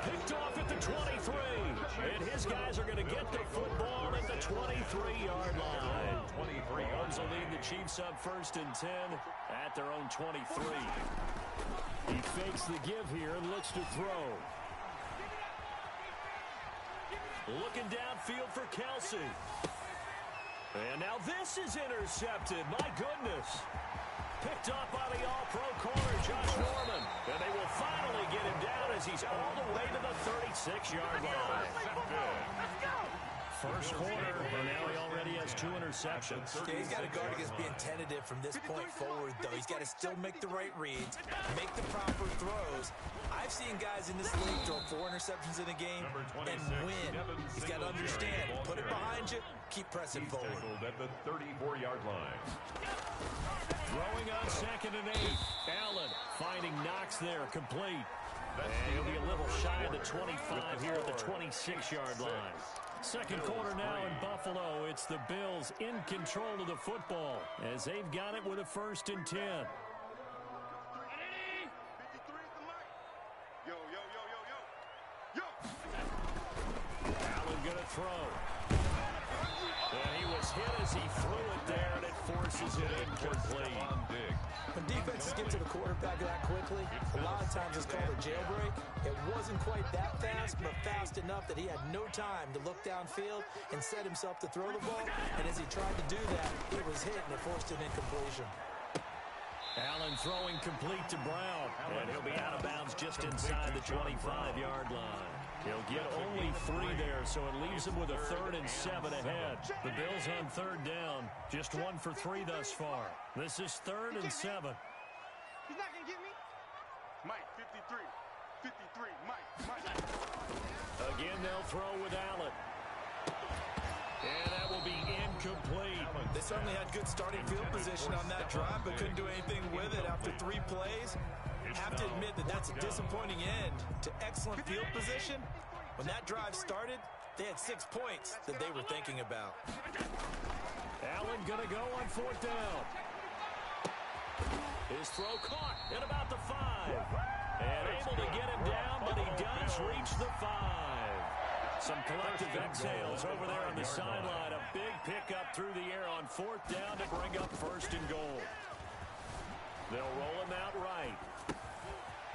Picked off at the 23. And his guys are going to get the football at the 23-yard line. 23 yards will lead the Chiefs up 1st and 10 at their own 23. He fakes the give here and looks to throw. Looking downfield for Kelsey. And now this is intercepted. My goodness. Picked off by the all-pro corner, Josh Norman. And they will finally get him down as he's all the way to the 36-yard line. Let's go. First quarter, and now he already has 2 interceptions. Yeah, he's got to guard against being tentative from this point forward, though. He's got to still make the right reads, make the proper throws. I've seen guys in this league throw 4 interceptions in a game and win. He's got to understand, put it behind you, keep pressing forward. At the 34-yard line. Throwing on 2nd and 8. Allen finding Knox there, complete. And he'll be a little shy of the 25 here at the 26-yard line. Second quarter now in Buffalo. It's the Bills in control of the football as they've got it with a 1st and 10. Allen going to throw. And he was hit as he threw it there, and it forces it incomplete. When defenses get to the quarterback that quickly, a lot of times it's called a jailbreak. It wasn't quite that fast, but fast enough that he had no time to look downfield and set himself to throw the ball. And as he tried to do that, he was hit, and it forced an incompletion. Allen throwing complete to Brown, and he'll be out of bounds just inside the 25-yard line. He'll get only 3 there, so it leaves him with a 3rd and 7 ahead. The Bills on 3rd down, just 1 for 3 thus far. This is 3rd and 7. He's not going to get me. Mike, 53. 53, Mike. Again, they'll throw with Allen. And that will be incomplete. They certainly had good starting field position on that drive, but couldn't do anything with it after 3 plays. Have to admit that that's a disappointing end to excellent field position. When that drive started, they had 6 points that they were thinking about. Allen going to go on 4th down. His throw caught at about the 5. And able to get him down, but he does reach the 5. Some collective exhales over there on the sideline. A big pickup through the air on 4th down to bring up 1st and goal. They'll roll him out right.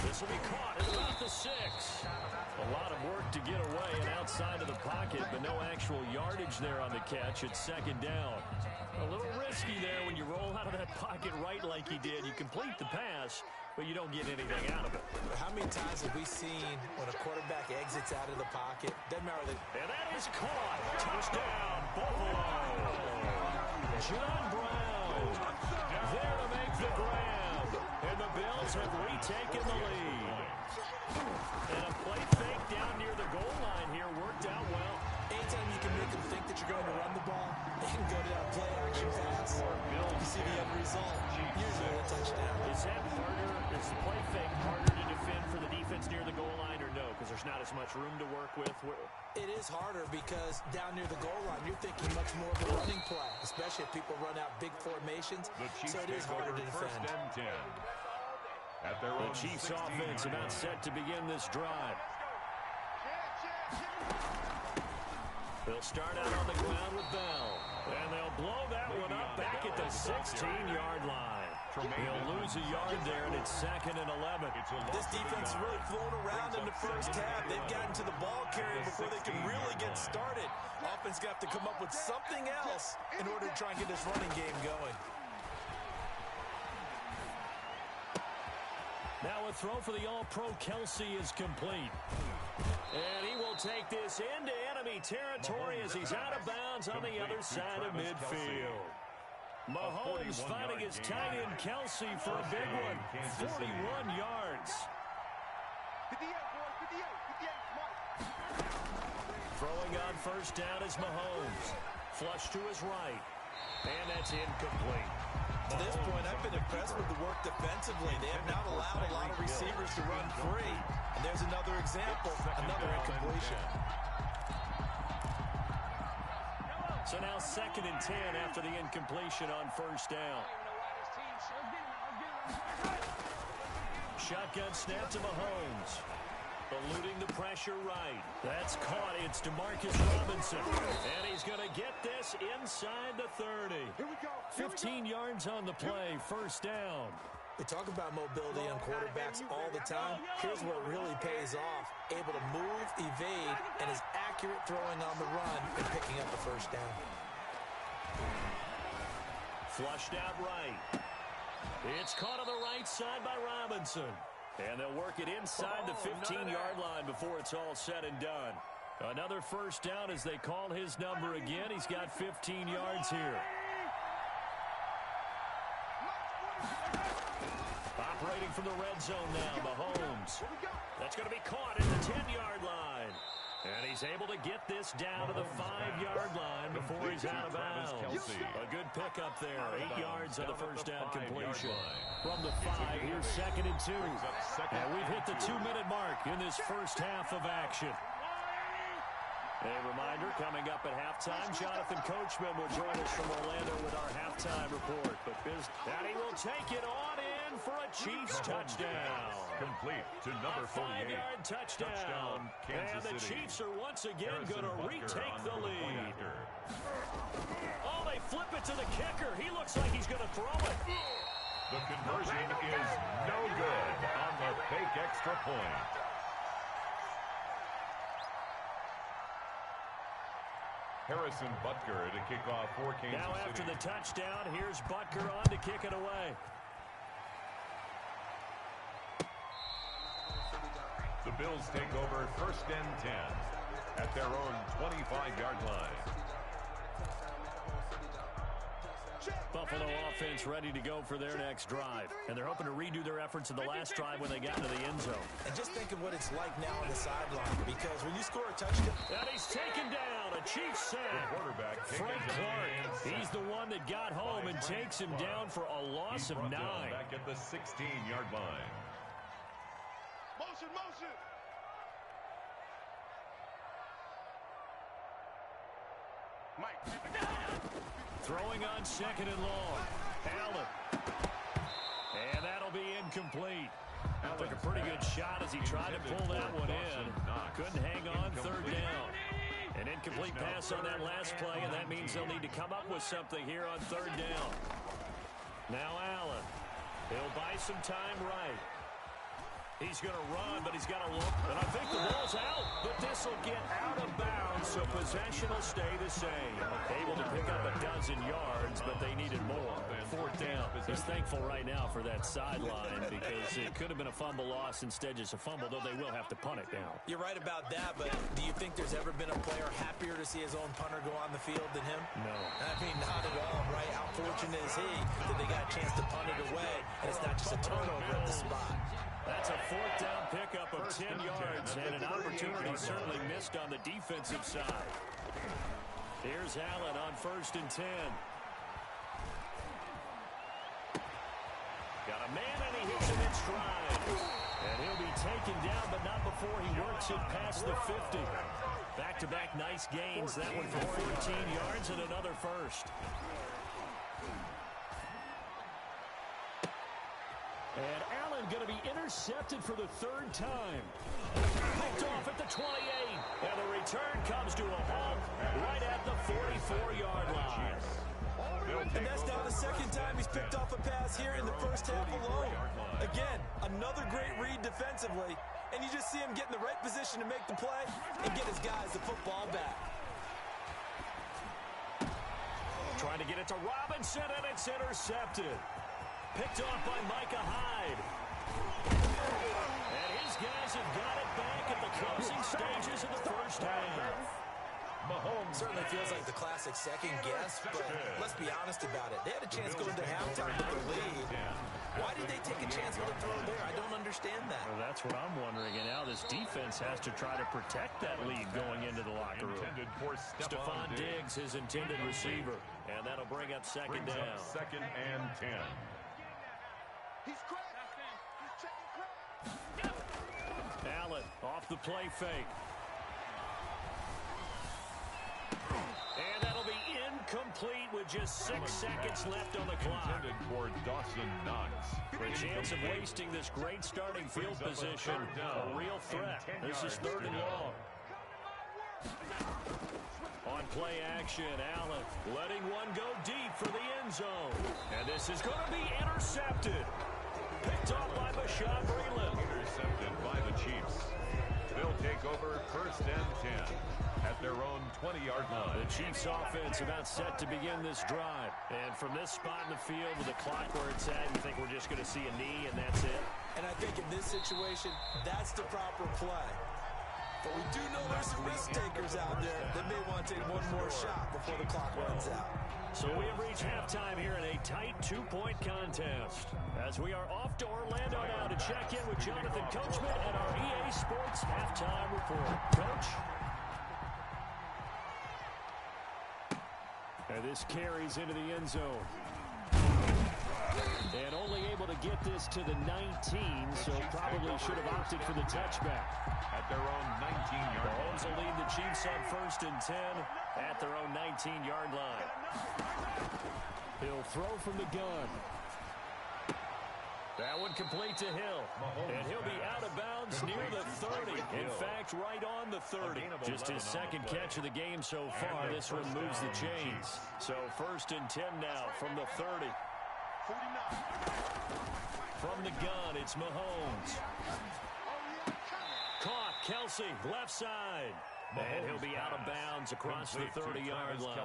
This will be caught at about the 6. A lot of work to get away and outside of the pocket, but no actual yardage there on the catch. It's 2nd down. A little risky there when you roll out of that pocket right like he did. You complete the pass, but you don't get anything out of it. How many times have we seen when a quarterback exits out of the pocket? Doesn't matter. And that is caught. Touchdown, Buffalo. John Brown there to make the grab. And the Bills have retaken the lead. And a play fake down near the goal line here worked out well. Anytime you can make them think that you're going to run the ball, they can go to that play action pass. You see the end result, usually a touchdown. Is that harder? Is the play fake harder to defend for the defense near the goal line or no? Because there's not as much room to work with. It is harder because down near the goal line, you're thinking much more of a running play, especially if people run out big formations. So it is harder to defend. The Chiefs offense about set to begin this drive. They'll start out on the ground with Bell. And they'll blow that one up back at the 16-yard line. He'll lose a yard there, and it's 2nd and 11. This defense really flown around in the first half. They've gotten to the ball carrier before they can really get started. Offense got to come up with something else in order to try and get this running game going. Now a throw for the all-pro Kelsey is complete. And he will take this into enemy territory as he's out of bounds on the other side of midfield. Mahomes finding his tight end Kelsey for a big one. 41 yards. 58, boys, 58, Throwing on 1st down is Mahomes. Flush to his right. And that's incomplete. To this point, I've been impressed with the work defensively. They have not allowed a lot of receivers to run free. And there's another example, another incompletion. So now 2nd and 10 after the incompletion on 1st down. Shotgun snap to Mahomes. The eluding the pressure right. That's caught. It's DeMarcus Robinson. And he's going to get this inside the 30. Here we go. 15 yards on the play. First down. We talk about mobility on quarterbacks all the time. Here's where it really pays off. Able to move, evade, and is accurate throwing on the run and picking up the first down. Flushed out right. It's caught on the right side by Robinson. And they'll work it inside the 15-yard line before it's all said and done. Another first down as they call his number again. He's got 15 yards here. Operating from the red zone now, Mahomes. That's going to be caught at the 10-yard line. And he's able to get this down to the 5-yard line before he's out of bounds. A good pickup there. 8 yards on the first down completion. From the 5, here's 2nd and 2. And we've hit the 2-minute mark in this first half of action. A reminder, coming up at halftime, Jonathan Coachman will join us from Orlando with our halftime report. And he will take it on in for a Chiefs touchdown. Complete to number 48. 5-yard touchdown. And the Chiefs are once again going to retake the lead. Oh, they flip it to the kicker. He looks like he's going to throw it. The conversion is no good on the fake extra point. Harrison Butker to kick off for Kansas City. Now after the touchdown, here's Butker on to kick it away. The Bills take over 1st and 10 at their own 25-yard line. Buffalo offense ready to go for their next drive. And they're hoping to redo their efforts in the last drive when they got to the end zone. And just think of what it's like now on the sideline, because when you score a touchdown... And he's taken down. A Chiefs sack. Quarterback Frank Clark. He's the one that got home and takes him down for a loss of 9. Back at the 16-yard line. Motion, motion. Mike. Throwing on 2nd and long. Allen. And that'll be incomplete. Took a pretty good shot as he tried to pull that one in. Couldn't hang on 3rd down. An incomplete pass on that last play, and that means they'll need to come up with something here on 3rd down. Now Allen. He'll buy some time right. He's going to run, but he's got to look. And I think the ball's out, but this will get out of bounds, so possession will stay the same. Able to pick up a dozen yards, but they needed more. 4th down. He's thankful right now for that sideline because it could have been a fumble loss, instead just a fumble, though they will have to punt it now. You're right about that, but do you think there's ever been a player happier to see his own punter go on the field than him? No. I mean, not at all, right? How fortunate is he that they got a chance to punt it away, and it's not just a turnover at the spot. That's a 4th down pickup of 10 yards and an opportunity certainly missed on the defensive side. Here's Allen on 1st and 10. Got a man and he hits him in stride. And he'll be taken down, but not before he works it past the 50. Back-to-back nice gains. That one for 14 yards and another first. And Allen going to be intercepted for the 3rd time. Picked off at the 28. And the return comes to a halt right at the 44-yard line. And that's now the 2nd time he's picked off a pass here in the first half alone. Again, another great read defensively. And you just see him get in the right position to make the play and get his guys the football back. Trying to get it to Robinson, and it's intercepted. Picked off by Micah Hyde. And his guys have got it back at the closing stages of the first half. Mahomes certainly feels like the classic second guess, but let's be honest about it. They had a chance going to halftime with the lead. Why did they take a chance with a throw there? I don't understand that. Well, that's what I'm wondering. And now this defense has to try to protect that lead going into the locker room. Stephon Diggs, his intended receiver. And that'll bring up 2nd down. 2nd and 10. He's cracked. He's checking crack. Allen off the play fake. And that'll be complete with just 6 seconds left on the clock. Intended for Dawson Knox. The chance of wasting this great starting field position, a real threat. This is 3rd and long. On play action, Allen letting one go deep for the end zone. And this is going to be intercepted. Picked off by Bashaud Breeland. Intercepted by the Chiefs. They'll take over 1st and 10 at their own 20-yard line. The Chiefs offense about set to begin this drive. And from this spot in the field with the clock where it's at, you think we're just going to see a knee and that's it? And I think in this situation, that's the proper play. But we do know there's some risk takers out there that may want to take one more shot before the clock runs out. So we have reached halftime here in a tight 2-point contest. As we are off to Orlando now to check in with Jonathan Coachman and our EA Sports halftime report. Coach? And this carries into the end zone. And only able to get this to the 19, so probably should have opted for the touchback. At their own 19-yard line. Mahomes will lead the Chiefs on 1st and 10 at their own 19-yard line. He'll throw from the gun. That one complete to Hill. And he'll be out of bounds near the 30. In fact, right on the 30. Just his 2nd catch of the game so far. This one moves the chains. So 1st and 10 now from the 30. From the gun, it's Mahomes. Caught, Kelsey, left side. And he'll be out of bounds across the 30-yard line.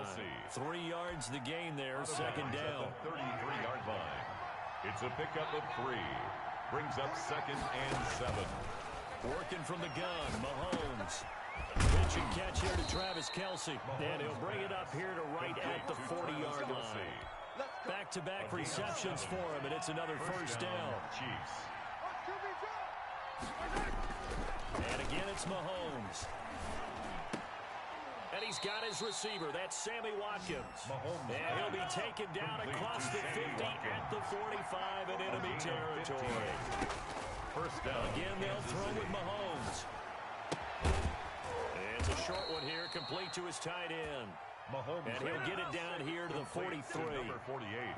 3 yards the gain there, 2nd down. 33-yard line. It's a pickup of 3. Brings up 2nd and 7. Working from the gun, Mahomes. Pitch and catch here to Travis Kelsey. And he'll bring it up here to right at the 40-yard line. Back-to-back receptions for him, and it's another 1st down. Chiefs. And again, it's Mahomes. And he's got his receiver. That's Sammy Watkins. And he'll be taken down across the 50 at the 45 in enemy territory. 1st down. Again, they'll throw with Mahomes. And it's a short one here, complete to his tight end. Mahomes. And he'll get it down here to the 43.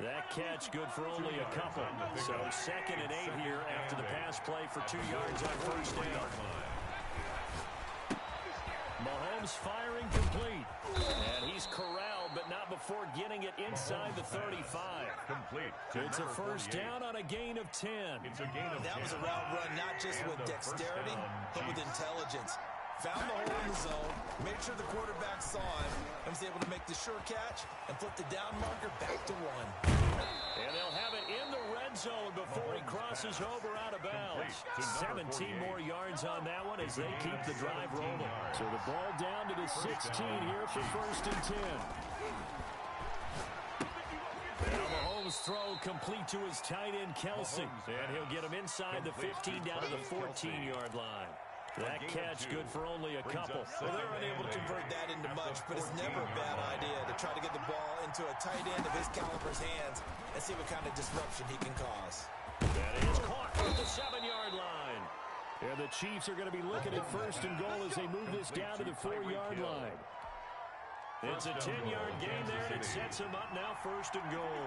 That catch good for only a couple. So 2nd and 8 here after the pass play for 2 yards on 1st down. Mahomes firing complete. And he's corralled, but not before getting it inside the 35. Complete. It's a 1st down on a gain of 10. It's a gain of 10. That was a route run not just with dexterity, but with intelligence. Found the hole in the zone, made sure the quarterback saw him, and was able to make the sure catch and flip the down marker back to 1. And they'll have it in the red zone before he crosses over out of bounds. 17 more yards on that one as they keep the drive rolling. So the ball down to the 16 here for 1st and 10. Now Mahomes' throw complete to his tight end, Kelsey. And he'll get him inside the 15 down to the 14-yard line. That catch good for only a couple. Well, they're unable to convert that into much, but it's never a bad idea to try to get the ball into a tight end of his caliber's hands and see what kind of disruption he can cause. That is caught at the 7-yard line. And the Chiefs are going to be looking at 1st and goal as they move this down to the 4-yard line. It's a 10-yard gain there, and it sets him up now 1st and goal.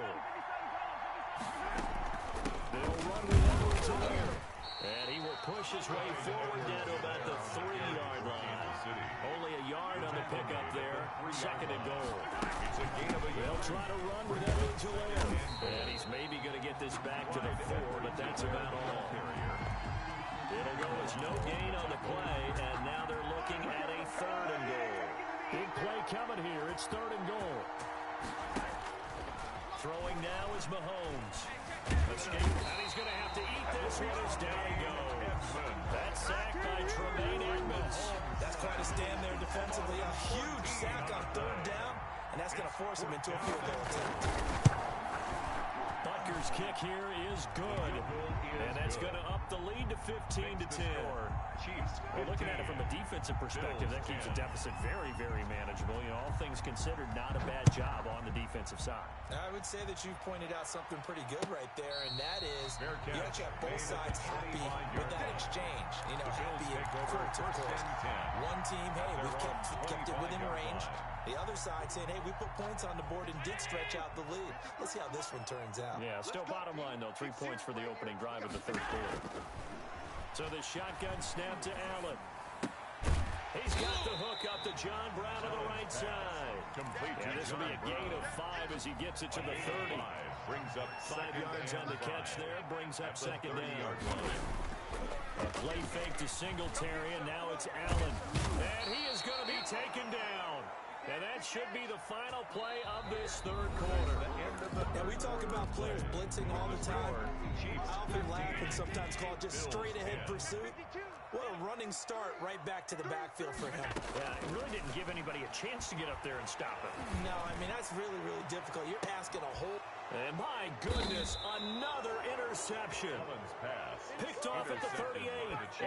They'll run with Edwards there. And he will push his way forward down to about the 3-yard line. Only a yard on the pickup there. 2nd and goal. They'll try to run with Edwards Helaire. And he's maybe going to get this back to the 4, but that's about all. It'll go as no gain on the play, and now they're looking at a 3rd and goal. Big play coming here. It's 3rd and goal. Throwing now is Mahomes. Escape, and he's going to have to eat this one as down he goes. That sack by Tremaine Edmonds. That's quite a stand there defensively. A huge sack on 3rd down, and that's going to force him into a field goal attempt. Butker's kick here is good, and that's going to up the lead to 15-10. Well, looking at it from a defensive perspective, that keeps the deficit very, very manageable. You know, all things considered, not a bad job on the defensive side. I would say that you've pointed out something pretty good right there, and that is you actually have both sides happy with that exchange. You know, happy and hurt, of course. One team, hey, we've kept it within range. The other side saying, hey, we put points on the board and did stretch out the lead. Let's see how this one turns out. Yeah, still bottom line, though. 3 points for the opening drive of the third quarter. So the shotgun snap to Allen. He's got the hook up to John Brown on the right side. And this will be a gain of 5 as he gets it to the 30. Brings up 5 yards on the catch there. Brings up second down. A play fake to Singletary, and now it's Allen. And he is going to be taken down. And that should be the final play of this third quarter. And we talk about players blitzing all the time. I often laugh and sometimes call it just straight-ahead pursuit. What a running start right back to the backfield for him. Yeah, it really didn't give anybody a chance to get up there and stop him. No, I mean, that's really, really difficult. You're asking a whole... And my goodness, another interception. Picked off at the 38,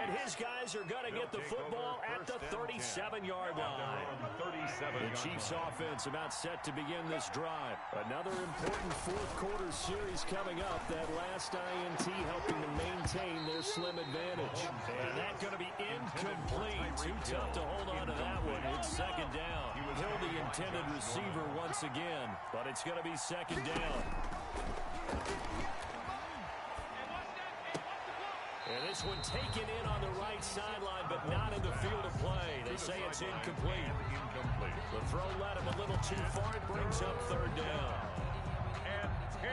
and his guys are going to get the football at the 37-yard line. The Chiefs offense about set to begin this drive. Another important fourth quarter series coming up. That last INT helping to maintain their slim advantage. And that's going to be incomplete. Too tough to hold on to that one. It's second down. Hill the intended receiver once again, but it's going to be second down. And this one taken in on the right sideline, but not in the field of play. They say it's incomplete. The throw led him a little too far. It brings up third down. And 10.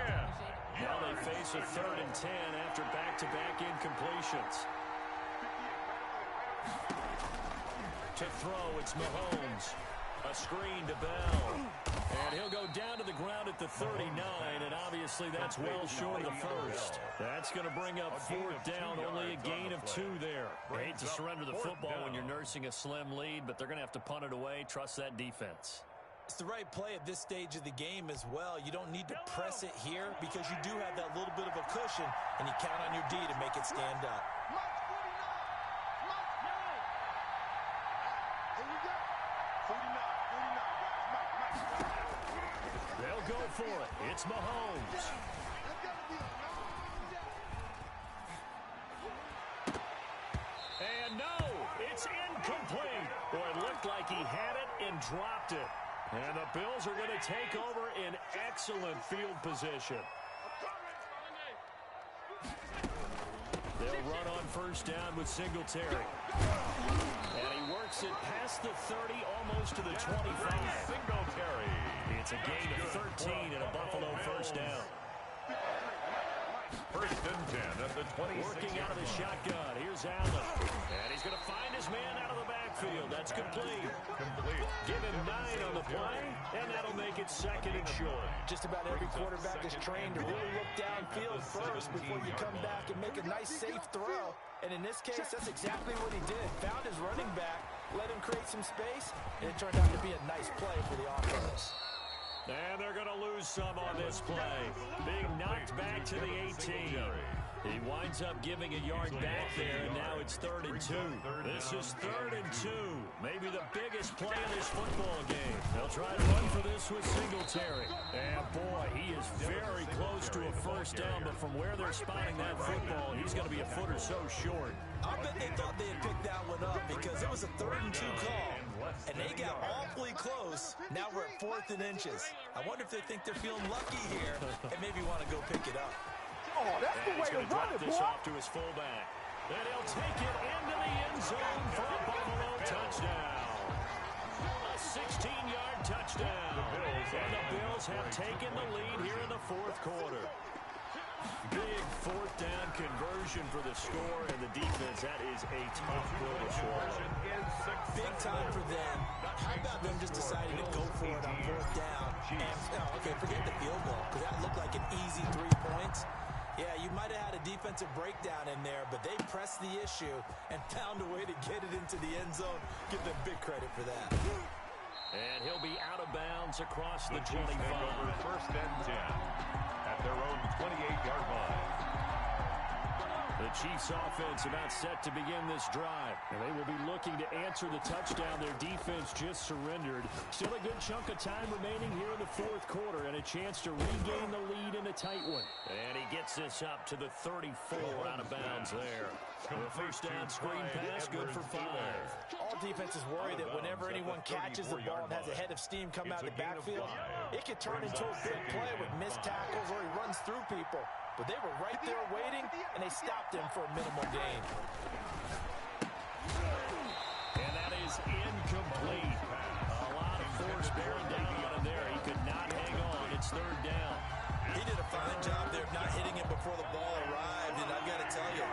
Now they face a 3rd and 10 after back-to-back incompletions. To throw, it's Mahomes. A screen to Bell. And he'll go down to the ground at the 39, and obviously that's well short of the first. That's going to bring up 4th down, only a gain of 2 there. I hate to surrender the football when you're nursing a slim lead, but they're going to have to punt it away. Trust that defense. It's the right play at this stage of the game as well. You don't need to press it here because you do have that little bit of a cushion, and you count on your D to make it stand up. They'll go for it. It's Mahomes. And no, it's incomplete. Boy, it looked like he had it and dropped it. And the Bills are going to take over in excellent field position. They'll run on first down with Singletary. And he works it past the 30, almost to the 25. Singletary. It's a gain of 13 and a Buffalo first down. 1st and 10 at the 26. Working out of the shotgun. Here's Allen. And he's going to find his man out of the backfield. That's complete. Give him 9 on the play, and that'll make it 2nd and short. Just about every quarterback is trained to really look downfield first before you come back and make a nice, safe throw. And in this case, that's exactly what he did. Found his running back, let him create some space, and it turned out to be a nice play for the offense. And they're going to lose some on this play. Being knocked back to the 18. He winds up giving a yard back there, and now it's 3rd and 2. This is 3rd and 2. Maybe the biggest play of this football game. They'll try to run for this with Singletary. And boy, he is very close to a first down, but from where they're spotting that football, he's going to be a foot or so short. I bet they thought they had picked that one up because it was a 3rd and 2 call, and they got awfully close. Now we're at 4th and inches. I wonder if they think they're feeling lucky here and maybe want to go pick it up. Oh, that's the way to run it, boy. This off to his fullback. And he'll take it into the end zone for a Buffalo touchdown. A 16-yard touchdown. And the Bills have taken the lead here in the 4th quarter. Big 4th down conversion for the score, and the defense, that is a tough pill to swallow. Big time for them. How about them just deciding to go for it on 4th down? And, okay, forget the field goal, because that looked like an easy 3 points. Yeah, you might have had a defensive breakdown in there, but they pressed the issue and found a way to get it into the end zone. Give them big credit for that. And he'll be out of bounds across the 25. 1st and 10 at their own 28-yard line. The Chiefs offense about set to begin this drive. And they will be looking to answer the touchdown their defense just surrendered. Still a good chunk of time remaining here in the 4th quarter and a chance to regain the lead in a tight one. And he gets this up to the 34 out of bounds there. The first down screen pass, good for 5. All defenses worry that whenever anyone catches the ball and has a head of steam come out of the backfield, it can turn into a big play with missed tackles or he runs through people. But they were right there waiting, and they stopped him for a minimal gain. And that is incomplete. A lot of force bearing down on him there. He could not hang on. It's third down. He did a fine job there of not hitting him before the ball arrived, and I've got to tell you,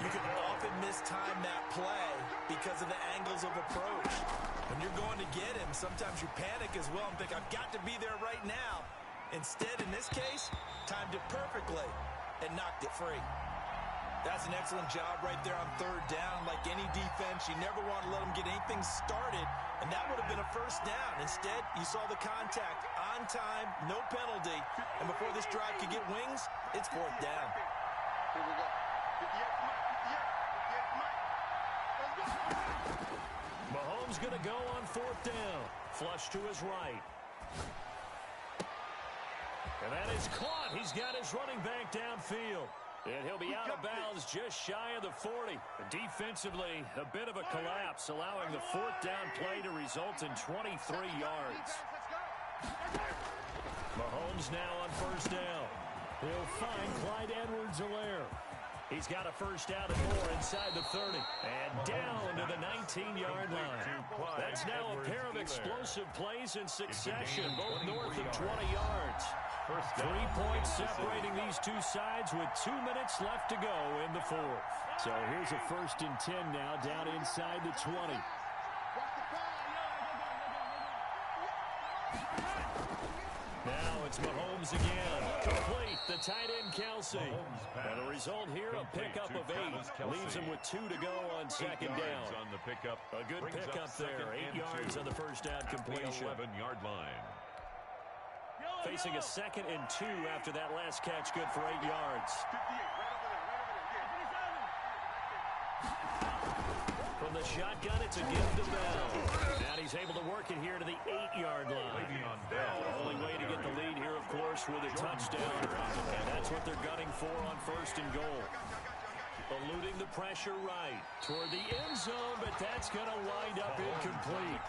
you can often mistime that play because of the angles of approach. When you're going to get him, sometimes you panic as well and think, I've got to be there right now. Instead, in this case, timed it perfectly and knocked it free. That's an excellent job right there on third down. Like any defense, you never want to let them get anything started, and that would have been a first down. Instead, you saw the contact on time, no penalty, and before this drive could get wings, it's fourth down. Here we go. 58, 58, 58, Mike. Let's go. Mahomes going to go on fourth down. Flush to his right. And that is caught. He's got his running back downfield. And he'll be out of bounds just shy of the 40. Defensively, a bit of a collapse, allowing the fourth down play to result in 23 yards. Mahomes now on first down. He'll find Clyde Edwards-Helaire. He's got a first down and more inside the 30. And down to the 19-yard line. That's now a pair of explosive plays in succession, both north of 20 yards. 3 points separating these two sides with 2 minutes left to go in the fourth. So here's a 1st and 10 now down inside the 20. Now it's Mahomes again. Complete. The tight end, Kelsey. And the result here, a pickup of 8. Leaves him with 2 to go on second down. On the pickup. A good pickup there. 8 yards on the first down completion. 11-yard line. Facing a 2nd and 2 after that last catch, good for 8 yards. 58, right over there. From the shotgun, it's a give to Bell. And he's able to work it here to the 8-yard line. The only way to get the lead here, of course, with a touchdown. And that's what they're gunning for on 1st and goal. Eluding the pressure right toward the end zone, but that's going to wind up incomplete.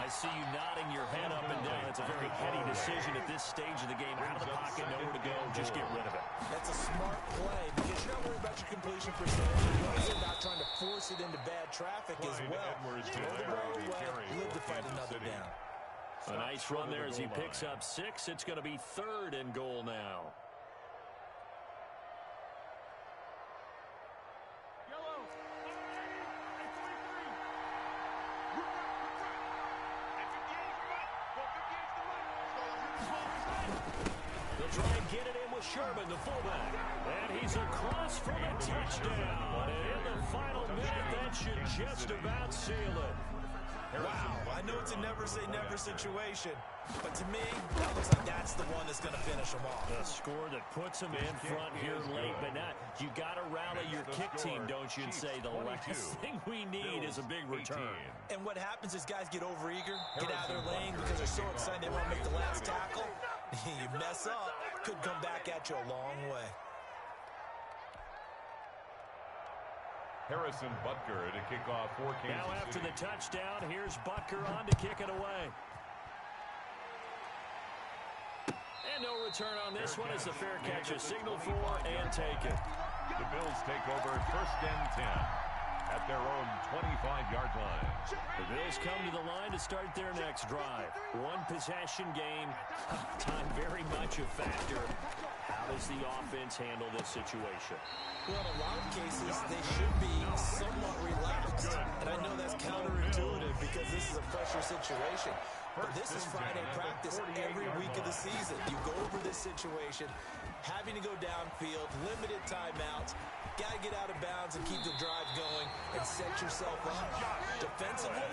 I see you nodding your head up and down. It's a very heady decision at this stage of the game. Out of the pocket, nowhere to go. Just get rid of it. That's a smart play because you're not worried about your completion percentage. You're also not trying to force it into bad traffic as well. Throw the ball away, live to fight another down. A nice run there as he picks up 6. It's going to be 3rd and goal now. Try and get it in with Sherman, the fullback. And he's across for the touchdown. And in the final minute, that should just about seal it. Wow, I know it's a never-say-never situation, but to me, that looks like that's the one that's going to finish them off. A score that puts them in front here late, but not. You got to rally your kick team, don't you, and say the last thing we need is a big return. And what happens is guys get overeager, get out of their lane because they're so excited they want to make the last tackle. You mess up, could come back at you a long way. Harrison Butker to kick off for Kansas Now after City. the touchdown, here's Butker on to kick it away. And no return on this one as the fair catch is signaled for and taken. The Bills take over 1st and 10 at their own 25-yard line. The Bills come to the line to start their next drive. 1 possession game. Time very much a factor. How does the offense handle this situation? Well, in a lot of cases, they should be somewhat relaxed. And I know that's counterintuitive because this is a pressure situation. But this is Friday practice every week of the season. You go over this situation, having to go downfield, limited timeouts, got to get out of bounds and keep the drive going and set yourself up. Defensively,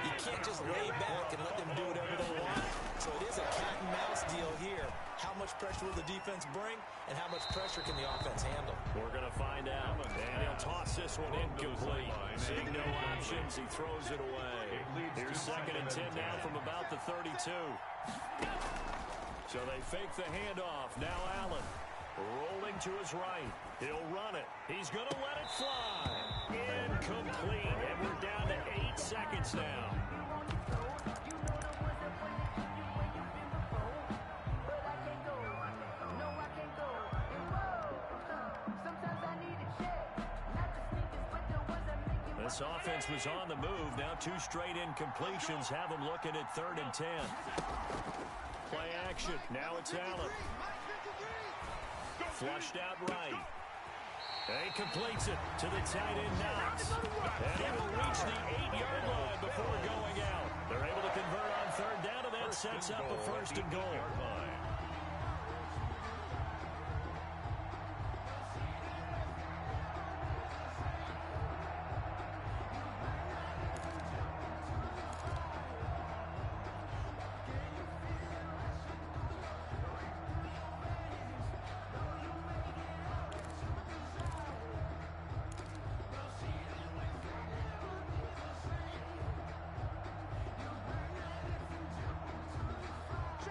you can't just lay back and let them do whatever they want. So it is a cat and mouse deal here. How much pressure will the defense bring, and how much pressure can the offense handle? We're going to find out. And he'll toss this one incomplete. Seeing no options, he throws it away. Here's 2nd and 10 now from about the 32. So they fake the handoff. Now Allen rolling to his right. He'll run it. He's going to let it fly. Incomplete. And we're down to 8 seconds seconds now. This offense was on the move. Now 2 straight incompletions have them looking at 3rd and 10. Play action. Now it's Allen. Flushed out right. And he completes it to the tight end, Knox. And he will reach the 8-yard line before going out. They're able to convert on 3rd down, and that sets up a 1st and goal.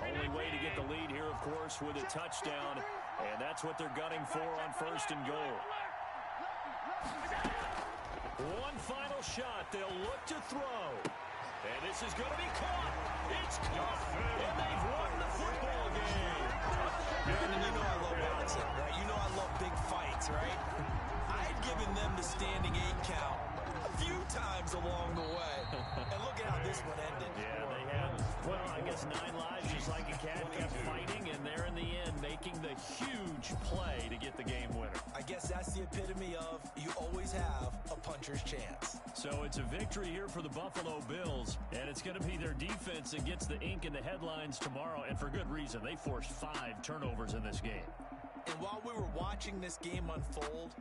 Only way to get the lead here, of course, with a touchdown, and that's what they're gunning for on 1st and goal. One final shot. They'll look to throw. And this is going to be caught. It's caught, and they've won the football game. Brandon, you know I love boxing, right? You know I love big fights, right? I had given them the standing 8 count a few times along the way. And look at how this one ended. Yeah, they had, well, I guess 9 lives, just like a cat, kept fighting, and they're in the end making the huge play to get the game winner. I guess that's the epitome of you always have a puncher's chance. So it's a victory here for the Buffalo Bills, and it's going to be their defense that gets the ink in the headlines tomorrow, and for good reason. They forced 5 turnovers in this game. And while we were watching this game unfold,